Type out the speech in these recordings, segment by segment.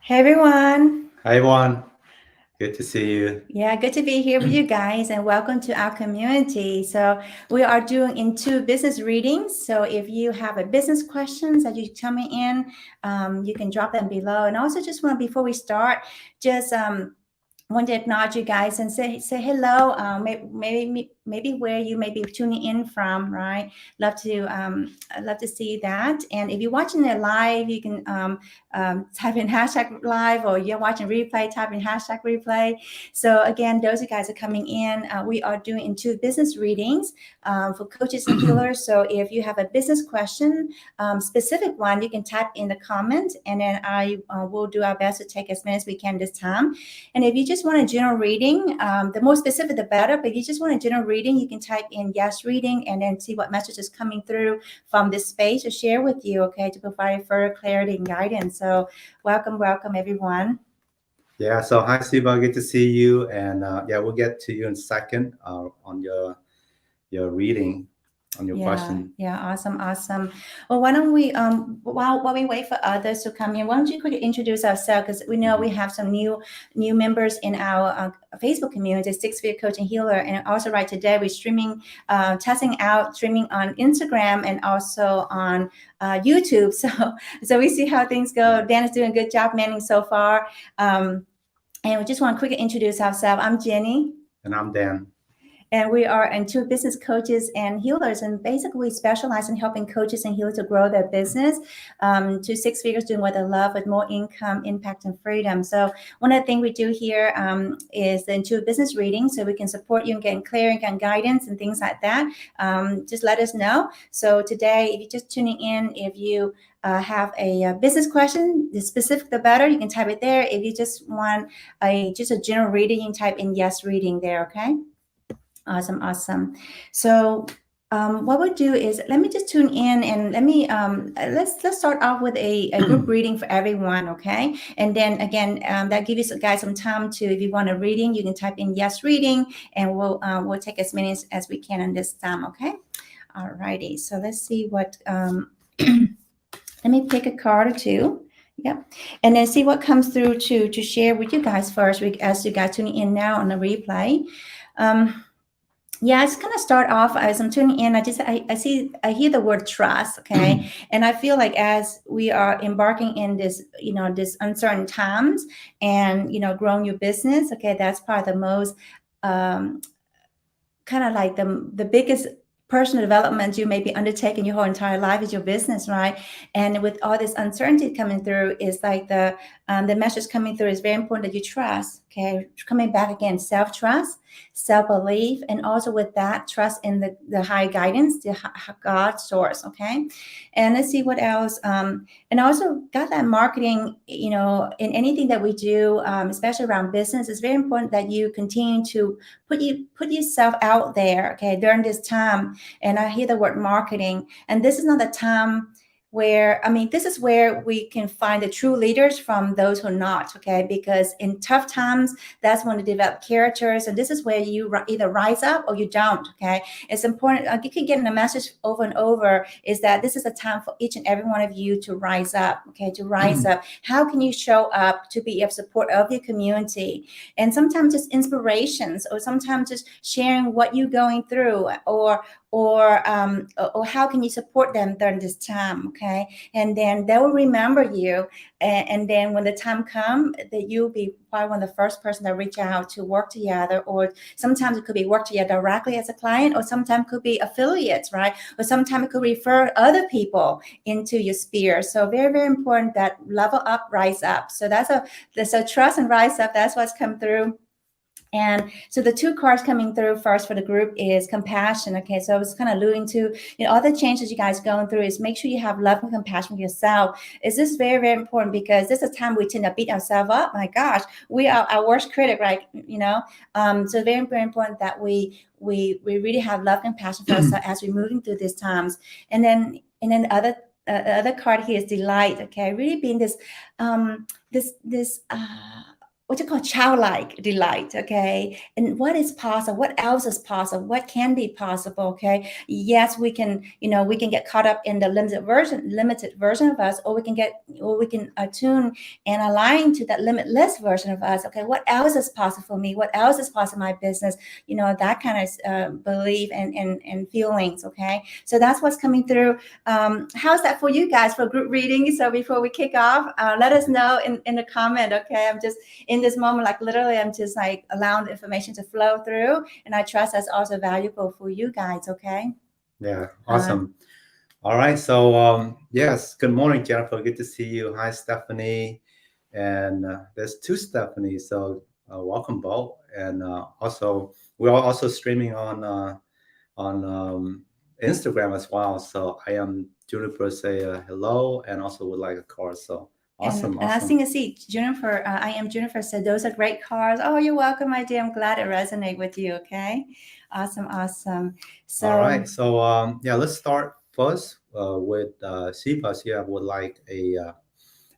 Hey everyone. Hi everyone, good to see you. Yeah, good to be here with you guys and welcome to our community. So we are doing into business readings. So if you have a business questions that you coming in, you can drop them below. And also just want before we start, just want to acknowledge you guys and say hello. Maybe where you may be tuning in from, right? I'd love to see that. And if you're watching it live, you can type in hashtag live, or you're watching replay, type in hashtag replay. So again, those you guys are coming in. We are doing into business readings for coaches and healers. So if you have a business question, specific one, you can type in the comment, and then I will do our best to take as many as we can this time. And if you just want a general reading, the more specific, the better. But if you just want a general reading, you can type in yes reading and then see what message is coming through from this space to share with you, okay, to provide further clarity and guidance. So welcome, everyone. Yeah, so hi Siva, good to see you. And yeah, we'll get to you in a second on your reading, on your question. Yeah, awesome. Well, why don't we while we wait for others to come in, why don't you quickly introduce ourselves, because we know we have some new members in our Facebook community, Six Figure Coach and Healer, and also right today we're streaming, testing out streaming on Instagram and also on YouTube. So we see how things go. Dan is doing a good job manning so far, and we just want to quickly introduce ourselves. I'm Jenny. And I'm Dan. And we are into business coaches and healers. And basically, we specialize in helping coaches and healers to grow their business to six figures, doing what they love with more income, impact, and freedom. So, one of the things we do here is the intuitive business reading, so we can support you in getting clarity and guidance and things like that. Just let us know. So, today, if you're just tuning in, if you have a business question, the specific the better, you can type it there. If you just want just a general reading, you can type in yes reading there, okay? Awesome. So what we'll do is let me just tune in and let's start off with a group reading for everyone, okay? And then again, that gives you guys some time to, if you want a reading, you can type in yes reading, and we'll take as many as we can in this time, okay? Alrighty. So let's see what. Let me pick a card or two. Yep. And then see what comes through to share with you guys first, as you guys tuning in now on the replay. Yeah, I just kind of start off as I'm tuning in. I hear the word trust, okay, and I feel like as we are embarking in this, this uncertain times, and growing your business, okay, that's probably the most kind of like the biggest personal development you may be undertaking your whole entire life is your business, right? And with all this uncertainty coming through, is like the message coming through is very important that you trust. Okay, coming back again, self-trust, self-belief, and also with that, trust in the high guidance, the God source. Okay, and let's see what else. And also got that marketing, in anything that we do, especially around business, it's very important that you continue to put yourself out there, okay, during this time. And I hear the word marketing, and this is not the time where, this is where we can find the true leaders from those who are not, okay? Because in tough times, that's when you develop characters, and this is where you either rise up or you don't, okay? It's important. You keep getting the message over and over, is that this is a time for each and every one of you to rise up, okay? To rise up. How can you show up to be of support of your community? And sometimes just inspirations, or sometimes just sharing what you're going through, or how can you support them during this time, okay? And then they will remember you, and then when the time comes, that you'll be probably one of the first person that reach out to work together. Or sometimes it could be work together directly as a client, or sometimes it could be affiliates, right? Or sometimes it could refer other people into your sphere. So very, very important that level up, rise up. So so trust and rise up, that's what's come through. And so the two cards coming through first for the group is compassion. Okay, so I was kind of alluding to, all the changes you guys going through, is make sure you have love and compassion for yourself. Is this very, very important, because this is a time we tend to beat ourselves up. My gosh, we are our worst critic, right? So very, very important that we really have love and compassion for ourselves as we're moving through these times. And then the other card here is delight. Okay, really being this what you call childlike delight, okay? And what is possible? What else is possible? What can be possible? Okay. Yes, we can, we can get caught up in the limited version of us, or we can attune and align to that limitless version of us. Okay, what else is possible for me? What else is possible in my business? That kind of belief and feelings. Okay, so that's what's coming through. How's that for you guys for group reading? So before we kick off, let us know in the comment. Okay, I'm just in this moment, like literally, I'm just like allowing the information to flow through, and I trust that's also valuable for you guys. Okay. Yeah, awesome. All right, so yes, good morning, Jennifer. Good to see you. Hi, Stephanie, and there's two Stephanie, so welcome both. And also, we are also streaming on Instagram as well. So I am Juniper, say hello, and also would like a card. So awesome, And awesome. I see Jennifer. I am Jennifer said those are great cards. Oh, you're welcome, my dear. I'm glad it resonated with you. Okay, awesome. So All right, so yeah, let's start first with Sipa. Here, I would like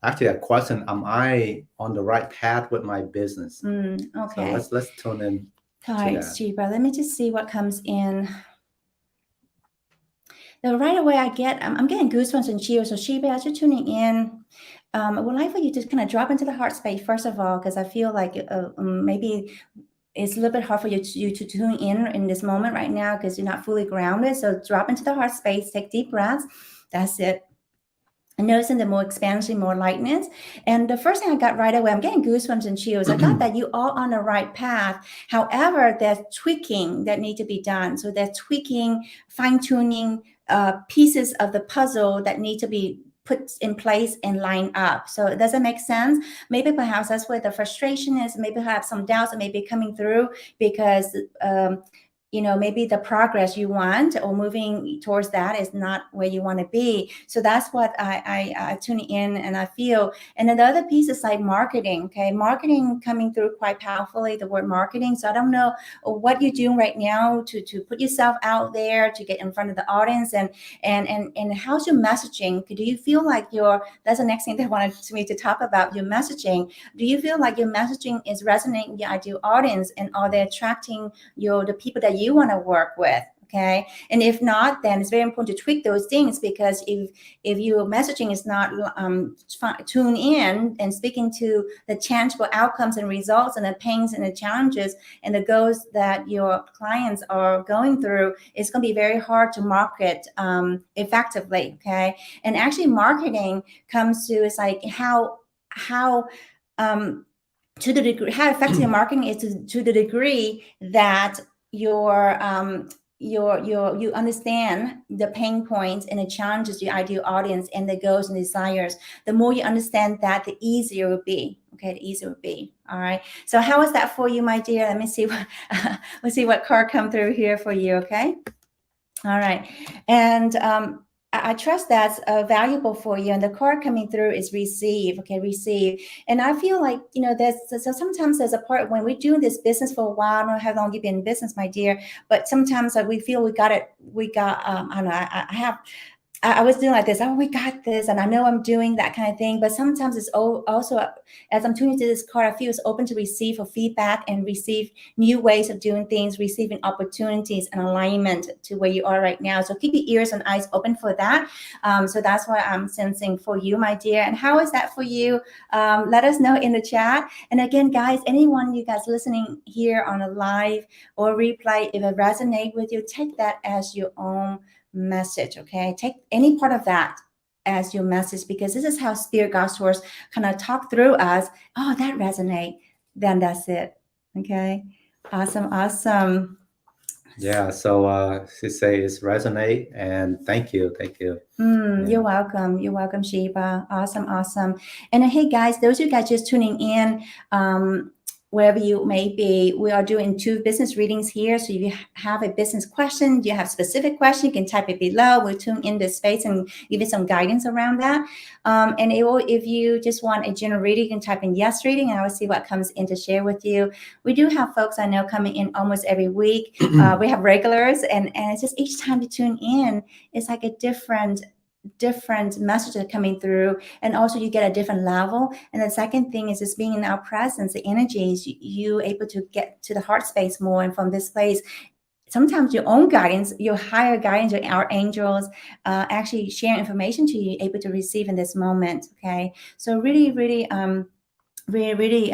actually a question. Am I on the right path with my business? okay. So let's tune in. All right, Sheba. Let me just see what comes in. Now, right away, I'm getting goosebumps and chills. So Sheba, as you're tuning in, I would like for you to kind of drop into the heart space first of all, because I feel like maybe it's a little bit hard for you to tune in this moment right now because you're not fully grounded. So drop into the heart space, take deep breaths. That's it. And noticing the more expansion, more lightness. And the first thing I got right away, I'm getting goosebumps and chills. I got that you are on the right path. However, there's tweaking that need to be done. So there's tweaking, fine-tuning pieces of the puzzle that need to be put in place and line up. So does it make sense? Maybe perhaps that's where the frustration is. Maybe have some doubts that may be coming through because maybe the progress you want or moving towards that is not where you want to be. So that's what I tune in and I feel. And then the other piece is like marketing. Okay, marketing coming through quite powerfully. The word marketing. So I don't know what you're doing right now to put yourself out there, to get in front of the audience, and how's your messaging? Do you feel like that's the next thing they wanted me to talk about, your messaging. Do you feel like your messaging is resonating with your ideal audience, and are they attracting the people that you want to work with? Okay, and if not, then it's very important to tweak those things, because if your messaging is not tuned in and speaking to the tangible outcomes and results and the pains and the challenges and the goals that your clients are going through, it's going to be very hard to market effectively. Okay, and actually marketing comes to, it's like how to the degree, how effective your marketing is to the degree that you understand the pain points and the challenges your ideal audience and the goals and desires. The more you understand that, the easier it will be. Okay, the easier it will be. All right. So how is that for you, my dear? Let me see what let's see what card come through here for you. Okay. All right. And I trust that's valuable for you. And the card coming through is receive. Okay, receive. And I feel like, so sometimes there's a part when we're doing this business for a while. I don't know how long you've been in business, my dear, but sometimes we feel I don't know, I was doing like this. Oh, we got this, and I know I'm doing that kind of thing. But sometimes it's also, as I'm tuning to this card, I feel it's open to receive for feedback and receive new ways of doing things, receiving opportunities and alignment to where you are right now. So keep your ears and eyes open for that. So that's what I'm sensing for you, my dear. And how is that for you? Let us know in the chat. And again, guys, anyone you guys listening here on a live or replay, if it resonates with you, take that as your own message. Okay, take any part of that as your message, because this is how Spirit, God, Source kind of talk through us. Oh, that resonate, then that's it. Okay, awesome. Yeah, so she says resonate, and thank you. Yeah. You're welcome, Sheba. Awesome. And hey guys, those of you guys just tuning in, wherever you may be, we are doing 2 business readings here. So if you have a business question, you have specific question, you can type it below. We'll tune in this space and give you some guidance around that. And if you just want a general reading, you can type in yes reading, and I will see what comes in to share with you. We do have folks I know coming in almost every week. We have regulars, and it's just each time you tune in, it's like a different different messages coming through, and also you get a different level. And the second thing is just being in our presence, the energies, you able to get to the heart space more, and from this place sometimes your own guidance, your higher guidance, our angels actually share information to you, able to receive in this moment. Okay, so really, really really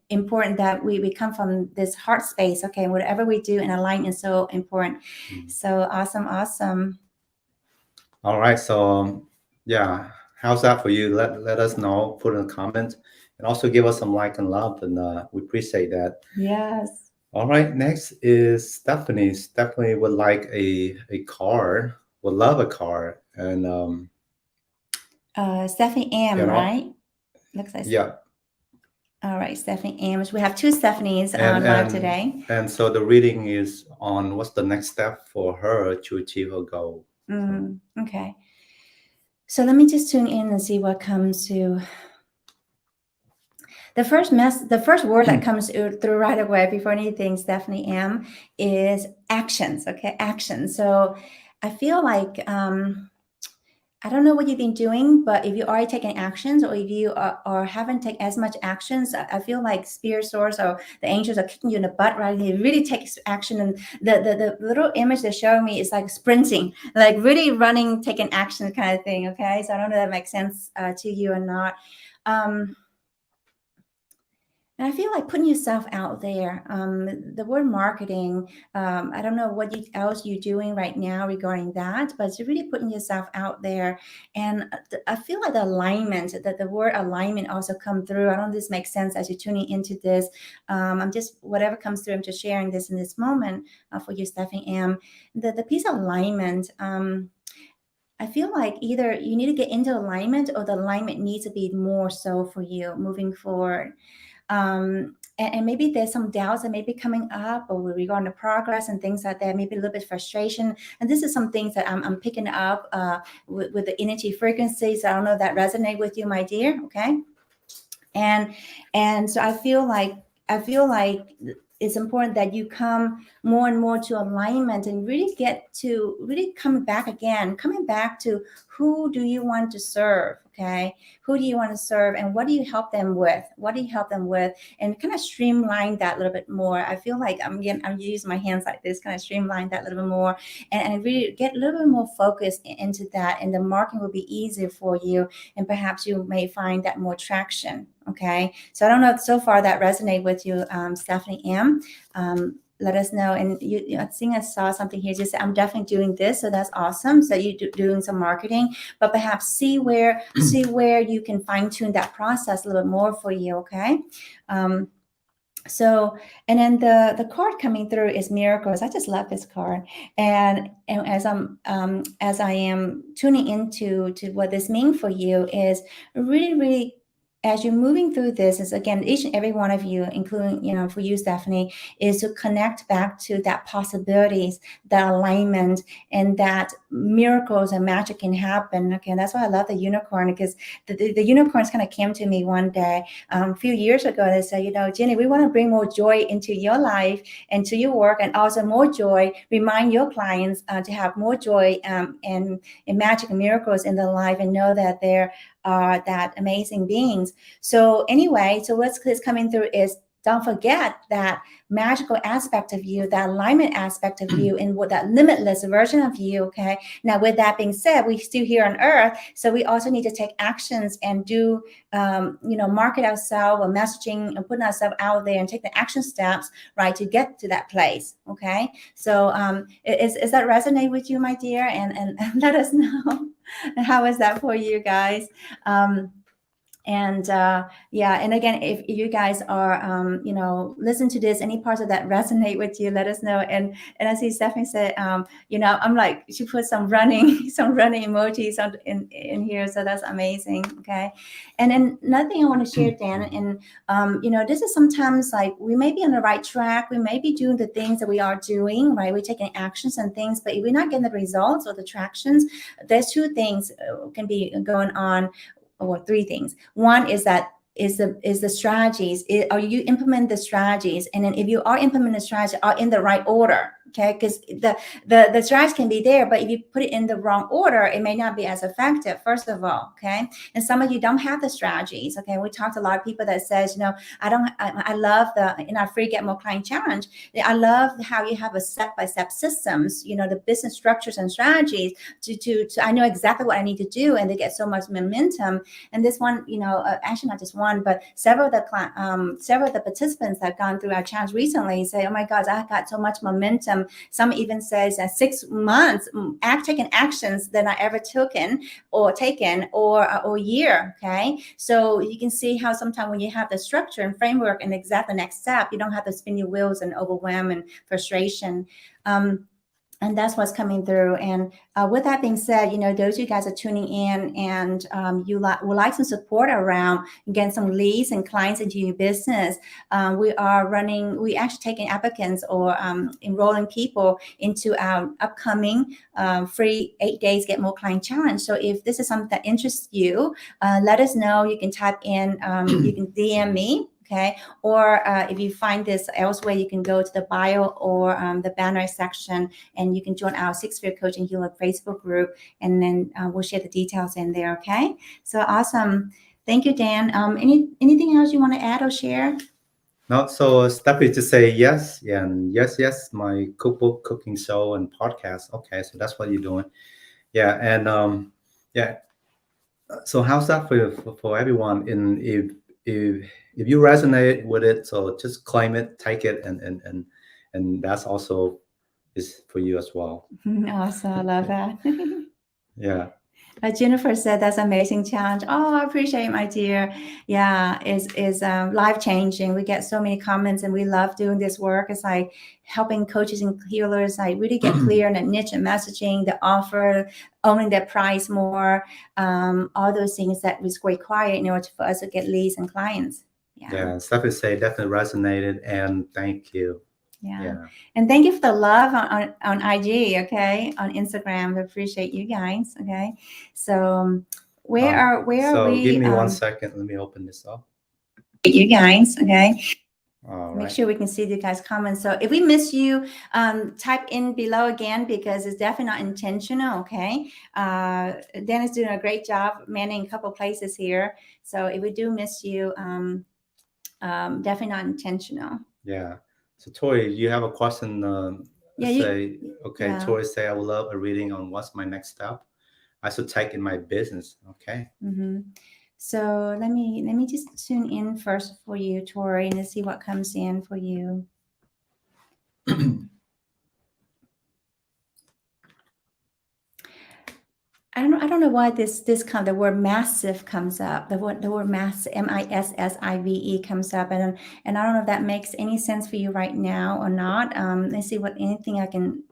important that we come from this heart space. Okay, whatever we do and align is so important. So awesome. All right, so yeah, how's that for you? Let us know, put in a comment, and also give us some like and love, and we appreciate that. Yes. All right, next is Stephanie. Stephanie would like a car, would love a car, and Stephanie M, you know, right? Looks like. yeah. All right, Stephanie M. We have two Stephanies And live today. and so the reading is on what's the next step for her to achieve her goal. Okay. So let me just tune in and see what comes to. The first word that comes through right away before anything, Stephanie M, is actions. Okay, actions. So I feel like I don't know what you've been doing, but if you already taken actions, or if you or haven't taken as much actions, I feel like spirit source or the angels are kicking you in the butt, right? They really take action, and the little image they're showing me is like sprinting, like really running, taking action kind of thing. Okay, so I don't know if that makes sense to you or not. And I feel like putting yourself out there. The word marketing, I don't know what else you're doing right now regarding that, but it's really putting yourself out there. And I feel like the alignment, that the word alignment also come through. I don't know if this makes sense as you're tuning into this. I'm just, whatever comes through, I'm just sharing this in this moment for you, Stephanie M. The piece of alignment, I feel like either you need to get into alignment, or the alignment needs to be more so for you moving forward. And maybe there's some doubts that may be coming up, or regarding the progress and things like that, maybe a little bit frustration. And this is some things that I'm picking up with the energy frequencies. I don't know if that resonate with you, my dear. Okay. And so I feel like it's important that you come more and more to alignment, and really get to really coming back to who do you want to serve. Okay, who do you want to serve, and what do you help them with, and kind of streamline that a little bit more. I feel like I'm using my hands like this, kind of streamline that a little bit more, and really get a little bit more focus into that, and the marketing will be easier for you, and perhaps you may find that more traction. Okay, so I don't know if so far that resonate with you, Stephanie M. Let us know. And I think I saw something here. Just I'm definitely doing this, so that's awesome. So you doing some marketing, but perhaps see where you can fine tune that process a little bit more for you. Okay. So, and then the card coming through is miracles. I just love this card, and as I am tuning into what this means for you, is really as you're moving through this, is again, each and every one of you, including, for you, Stephanie, is to connect back to that possibilities, that alignment, and that miracles and magic can happen. Okay, and that's why I love the unicorn, because the unicorns kind of came to me one day a few years ago. They said, Jenny, we want to bring more joy into your life and to your work, and also more joy. Remind your clients to have more joy and magic and miracles in their life, and know that they're that amazing beings. So anyway, so what's coming through is, don't forget that magical aspect of you, that alignment aspect of you, and what that limitless version of you. Okay. Now, with that being said, we're still here on Earth, so we also need to take actions and do, market ourselves, or messaging, and putting ourselves out there, and take the action steps, right, to get to that place. Okay. So, is that resonate with you, my dear? And let us know. How is that for you guys? And again, if you guys are listen to this, any parts of that resonate with you, let us know. And I see Stephanie said, I'm like, she put some running emojis in here, so that's amazing. Okay. And then another thing I want to share, Dan, and this is sometimes like we may be on the right track, we may be doing the things that we are doing, right, we're taking actions and things, but if we're not getting the results or the tractions, there's two things can be going on, or three things. One is that is the strategies. Are you implement the strategies? And then if you are implementing the strategy, are in the right order? Okay, because the strategy can be there, but if you put it in the wrong order, it may not be as effective, first of all. Okay, and some of you don't have the strategies. Okay, we talked to a lot of people that says, I love in our free Get More Client Challenge, I love how you have a step-by-step systems, the business structures and strategies to I know exactly what I need to do, and they get so much momentum. And this one, actually not just one, but several of the participants that have gone through our challenge recently say, oh my God, I got so much momentum. Some even says that 6 months taking actions that I ever taken or a year. Okay, so you can see how sometimes when you have the structure and framework and exact the next step, you don't have to spin your wheels and overwhelm and frustration. And that's what's coming through. And with that being said, those of you guys are tuning in and you would like some support around getting some leads and clients into your business. We actually taking applicants or enrolling people into our upcoming free 8 days Get More Client Challenge. So if this is something that interests you, let us know. You can type in, you can DM me. Okay, or if you find this elsewhere, you can go to the bio or the banner section, and you can join our Six Figure Coaching Healer Facebook group, and then we'll share the details in there. Okay, so awesome. Thank you, Dan. Anything else you want to add or share? No, so Stephanie to say yes, and yes, my cookbook, cooking show, and podcast. Okay, so that's what you're doing. Yeah, and yeah. So how's that for everyone? If you resonate with it, so just claim it, take it, and that's also is for you as well. Awesome, I love that. Yeah. Jennifer said that's an amazing challenge. Oh, I appreciate it, my dear. Yeah, is life changing. We get so many comments, and we love doing this work. It's like helping coaches and healers like really get clear on the niche and messaging, the offer, owning their price more, all those things that is required in order for us to get leads and clients. Yeah, Stephanie say definitely resonated, and thank you. Yeah. And thank you for the love on IG, okay, on Instagram. I appreciate you guys. Okay, so where are we? Give me 1 second. Let me open this up. You guys, okay. All Make right. sure we can see you guys' comments. So if we miss you, type in below again, because it's definitely not intentional. Okay, Dan is doing a great job manning a couple places here. So if we do miss you, definitely not intentional. Yeah. So Tori, you have a question? Tori say, I would love a reading on what's my next step I should take in my business. Okay. Mm-hmm. So let me just tune in first for you, Tori, and see what comes in for you. I don't know why the word massive comes up. The word mass, MISSIVE comes up, and I don't know if that makes any sense for you right now or not. Let's see what anything I can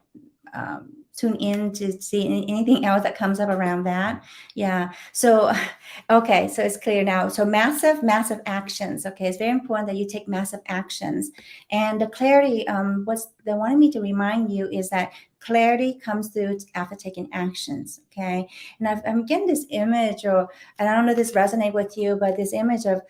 tune in to see anything else that comes up around that. Yeah. So, okay. So it's clear now. So massive actions. Okay. It's very important that you take massive actions. And the clarity, what they wanted me to remind you is that clarity comes through after taking actions. Okay. And I'm getting this image, and I don't know if this resonates with you, but this image of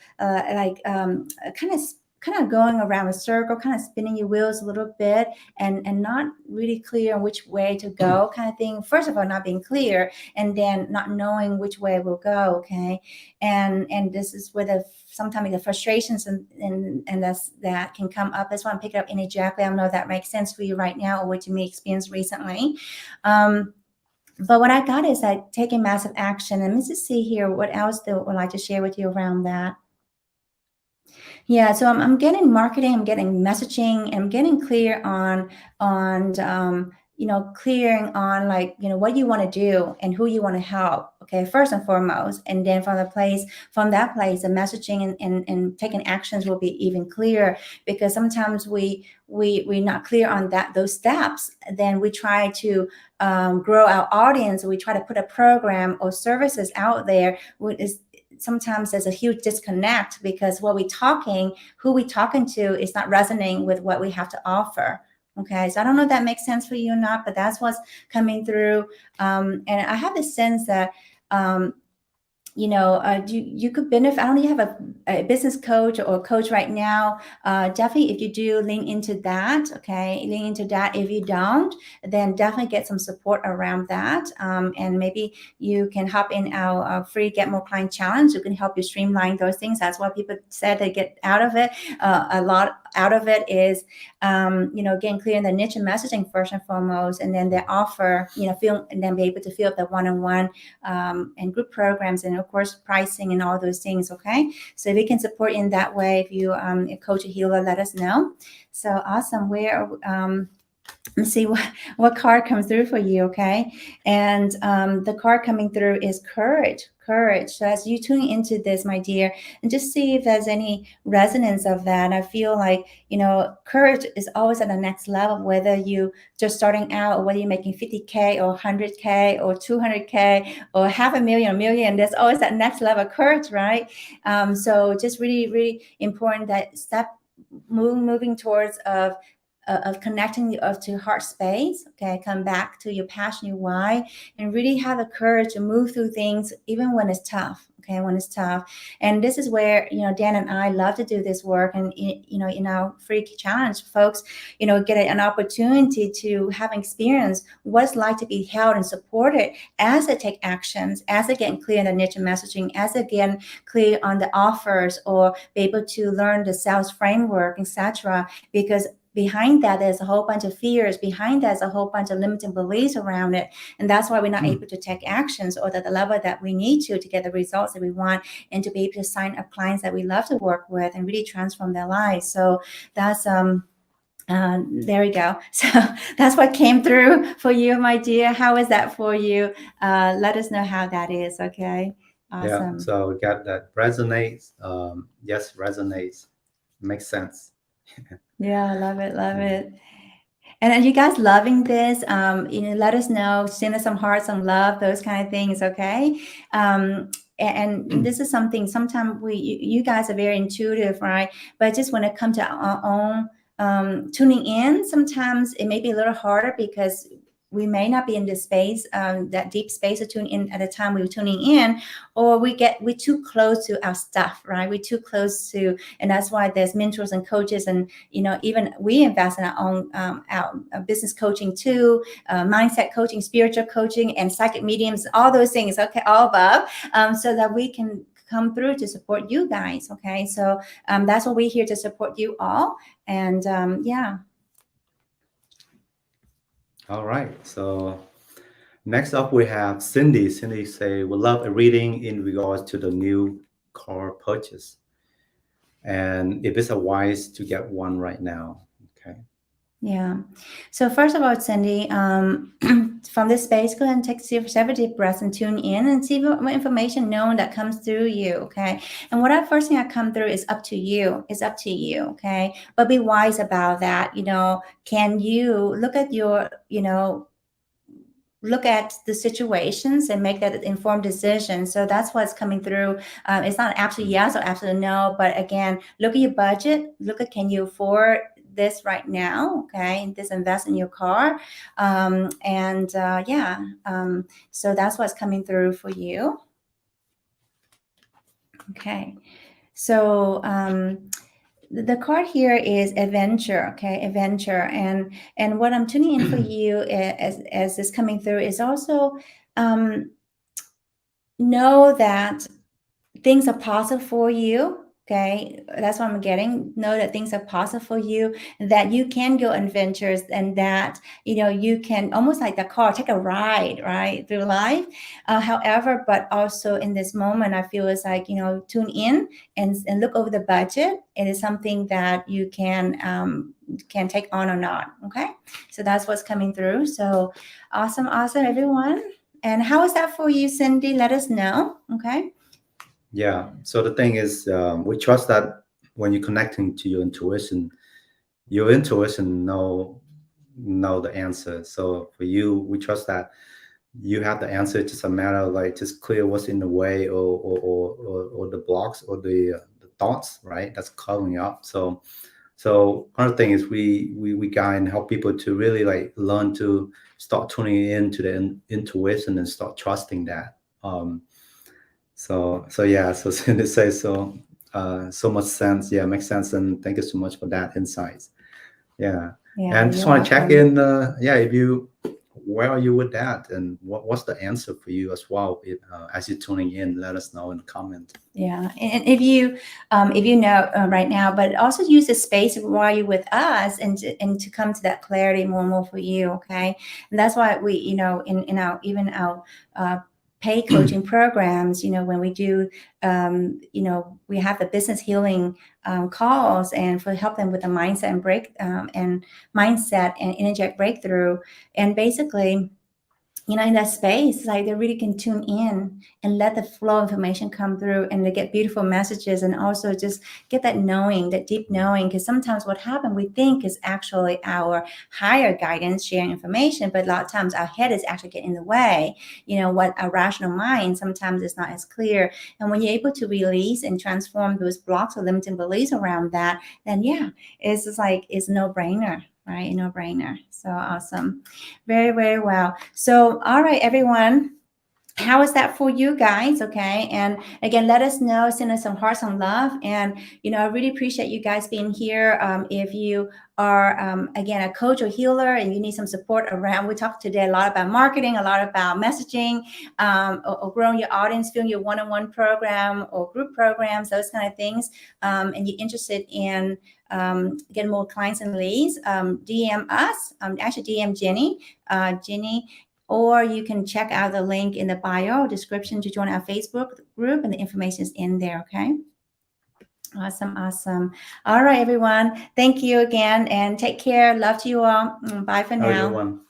kind of going around a circle, kind of spinning your wheels a little bit, and not really clear on which way to go, kind of thing. First of all, not being clear, and then not knowing which way we'll go. Okay, and this is where sometimes the frustrations and that can come up. That's why I'm picking up energetically. I don't know if that makes sense for you right now or what you may experience recently. But what I got is that taking massive action. And let's just see here what else they would like to share with you around that. Yeah, so I'm getting marketing, I'm getting messaging, I'm getting clear on clearing on what you want to do and who you want to help. Okay, first and foremost, and then from that place, the messaging and taking actions will be even clearer, because sometimes we're not clear on those steps. Then we try to grow our audience. We try to put a program or services out there. Sometimes there's a huge disconnect, because who we're talking to is not resonating with what we have to offer. Okay, so I don't know if that makes sense for you or not, but that's what's coming through. And I have this sense that you could benefit. I don't even have a business coach or coach right now. Definitely, if you do, lean into that. Okay, lean into that. If you don't, then definitely get some support around that. And maybe you can hop in our free Get More Client Challenge. Who can help you streamline those things. That's what people said they get out of it. A lot out of it is, getting clear in the niche and messaging first and foremost, and then the offer, and then be able to fill up the one-on-one and group programs, and of course pricing and all those things. Okay, so if we can support in that way, if you a coach or healer, let us know. So awesome. Let's see what card comes through for you. Okay, and the card coming through is courage. So as you tune into this, my dear, and just see if there's any resonance of that. I feel like, courage is always at the next level, whether you just starting out or whether you're making 50K or 100K or 200K or $500,000 or $1 million. There's always that next level of courage, right? So just really, really important that moving towards of connecting to heart space. Okay, come back to your passion, your why, and really have the courage to move through things even when it's tough. Okay, when it's tough. And this is where, Dan and I love to do this work. And, in our free challenge, folks, get an opportunity to have experience what it's like to be held and supported as they take actions, as they get clear in the niche and messaging, as they get clear on the offers, or be able to learn the sales framework, etc. Because behind that, there's a whole bunch of fears. Behind that, there's a whole bunch of limiting beliefs around it. And that's why we're not able to take actions or at the level that we need to get the results that we want, and to be able to sign up clients that we love to work with and really transform their lives. So that's there we go. So that's what came through for you, my dear. How is that for you? Let us know how that is. Okay. Awesome. Yeah. So we got that resonates. Yes, resonates. Makes sense. Yeah, love it. And are you guys loving this? Let us know, send us some hearts, some love, those kind of things. Okay. And this is something, sometimes you guys are very intuitive, right? But just when it comes to our own tuning in, sometimes it may be a little harder because we may not be in this space, that deep space to tune in at the time we were tuning in, or we're too close to our stuff, right? We're too close to, and that's why there's mentors and coaches, and even we invest in our own our business coaching too, mindset coaching, spiritual coaching, and psychic mediums, all those things. Okay, all above, so that we can come through to support you guys. Okay, so that's what we're here to support you all, and yeah. All right. So next up we have Cindy. Cindy say, "Would love a reading in regards to the new car purchase, and if it's a wise to get one right now." Okay. Yeah. So first of all, Cindy, from this space, go ahead and take several deep breaths and tune in and see what information known that comes through you. Okay. And what first thing that come through is up to you. It's up to you. Okay. But be wise about that. Can you look at look at the situations and make that informed decision. So that's what's coming through. It's not absolute yes or absolute no, but again, look at your budget. Look at, can you afford this right now? Okay, this invest in your car, so that's what's coming through for you. Okay, so the card here is adventure. Okay, adventure, and what I'm tuning in for you as this coming through is also know that things are possible for you. Okay, that's what I'm getting. Know that things are possible for you, that you can go adventures, and that you can, almost like the car, take a ride right through life. However, but also in this moment, I feel it's like tune in and look over the budget. It is something that you can take on or not. Okay, so that's what's coming through. So awesome, everyone. And how is that for you, Cindy? Let us know. Okay. Yeah. So the thing is, we trust that when you're connecting to your intuition know the answer. So for you, we trust that you have the answer. It's just a matter of like just clear what's in the way, or the blocks, or the thoughts, right? That's covering up. So another thing is we guide and help people to really like learn to start tuning into the intuition and start trusting that. So yeah, so Cindy says so. So much sense. Yeah, makes sense. And thank you so much for that insights. Yeah, Yeah, and just you're want to check welcome. in. Yeah, if you, where are you with that, and what's the answer for you as well? As you're tuning in, let us know in the comment. Yeah, and if you know right now, but also use the space while you're with us, and to come to that clarity more and more for you. Okay, and that's why we, in our even our paid coaching programs, when we do, we have the business healing calls, and for help them with the mindset and mindset and energetic breakthrough, and basically, in that space, like they really can tune in and let the flow of information come through, and they get beautiful messages, and also just get that knowing, that deep knowing. Because sometimes what happens, we think is actually our higher guidance sharing information, but a lot of times our head is actually getting in the way. What our rational mind sometimes is not as clear. And when you're able to release and transform those blocks or limiting beliefs around that, then yeah, it's just like it's no brainer. Right? No brainer. So awesome. Very, very well. So, all right, everyone. How is that for you guys? Okay. And again, let us know, send us some hearts, some love. And, I really appreciate you guys being here. If you are, again, a coach or healer and you need some support around, we talked today a lot about marketing, a lot about messaging, or growing your audience, filling your one-on-one program or group programs, those kind of things. And you're interested in getting more clients and leads, DM us, actually DM Jenny, or you can check out the link in the bio description to join our Facebook group, and the information is in there. Okay. Awesome. Awesome. All right, everyone. Thank you again, and take care. Love to you all. Bye for Have a good now. one.